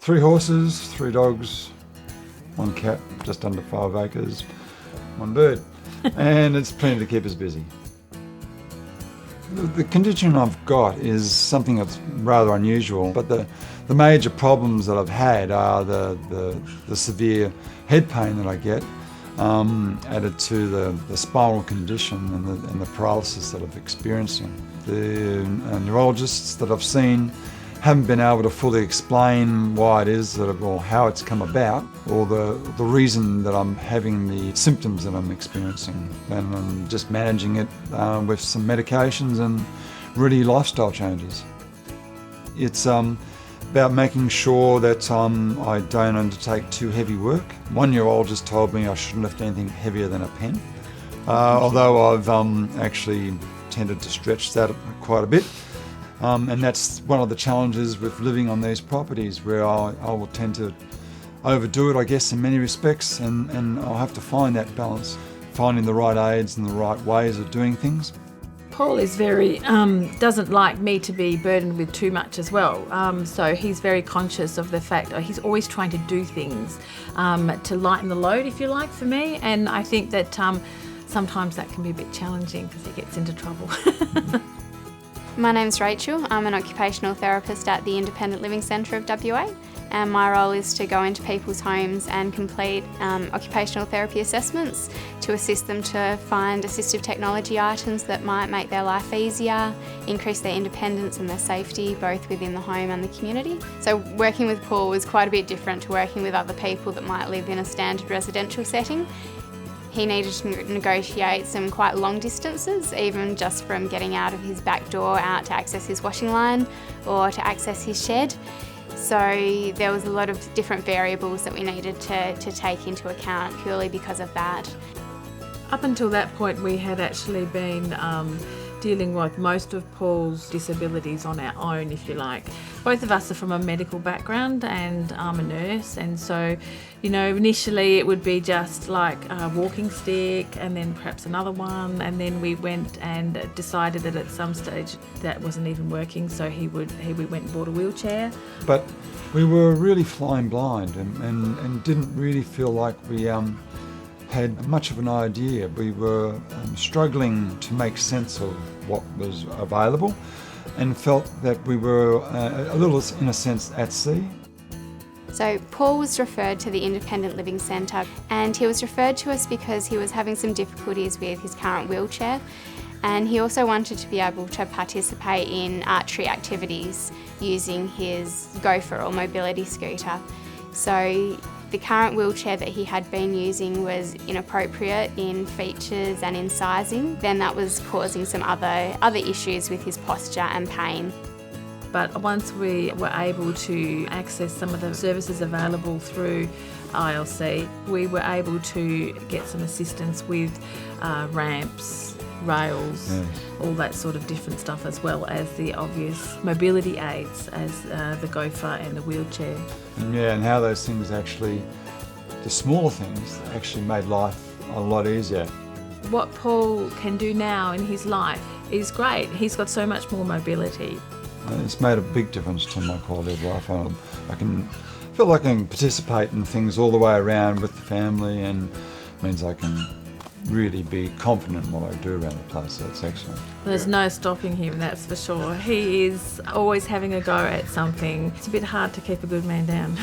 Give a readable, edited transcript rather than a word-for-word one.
3 horses, 3 dogs, 1 cat, just under 5 acres, 1 bird. And it's plenty to keep us busy. The condition I've got is something that's rather unusual, but the major problems that I've had are the severe head pain that I get, added to the spinal condition and the paralysis that I'm experiencing. The neurologists that I've seen haven't been able to fully explain why it is or how it's come about, or the reason that I'm having the symptoms that I'm experiencing. And I'm just managing it with some medications and really lifestyle changes. It's about making sure that I don't undertake too heavy work. 1-year-old just told me I shouldn't lift anything heavier than a pen, although I've actually tended to stretch that quite a bit. And that's one of the challenges with living on these properties, where I will tend to overdo it, I guess, in many respects, and I'll have to find that balance, finding the right aids and the right ways of doing things. Paul is very, doesn't like me to be burdened with too much as well. So he's very conscious of the fact that he's always trying to do things to lighten the load, if you like, for me. And I think that sometimes that can be a bit challenging because he gets into trouble. My name's Rachel. I'm an occupational therapist at the Independent Living Centre of WA, and my role is to go into people's homes and complete occupational therapy assessments to assist them to find assistive technology items that might make their life easier, increase their independence and their safety, both within the home and the community. So working with Paul was quite a bit different to working with other people that might live in a standard residential setting. He needed to negotiate some quite long distances, even just from getting out of his back door out to access his washing line or to access his shed. So there was a lot of different variables that we needed to take into account purely because of that. Up until that point, we had actually been dealing with most of Paul's disabilities on our own, if you like. Both of us are from a medical background, and I'm a nurse, and so, initially it would be just like a walking stick and then perhaps another one, and then we went and decided that at some stage that wasn't even working, so we went and bought a wheelchair. But we were really flying blind and didn't really feel like we had much of an idea. We were struggling to make sense of what was available, and felt that we were a little, in a sense, at sea. So Paul was referred to the Independent Living Centre, and he was referred to us because he was having some difficulties with his current wheelchair, and he also wanted to be able to participate in archery activities using his gopher or mobility scooter. So the current wheelchair that he had been using was inappropriate in features and in sizing. Then that was causing some other issues with his posture and pain. But once we were able to access some of the services available through ILC, we were able to get some assistance with ramps, rails, all that sort of different stuff, as well as the obvious mobility aids as the gopher and the wheelchair. And how those things actually, the small things, actually made life a lot easier. What Paul can do now in his life is great. He's got so much more mobility. It's made a big difference to my quality of life. I can feel like I can participate in things all the way around with the family, and means I can really be confident in what I do around the place, so it's excellent. There's no stopping him, that's for sure. He is always having a go at something. It's a bit hard to keep a good man down.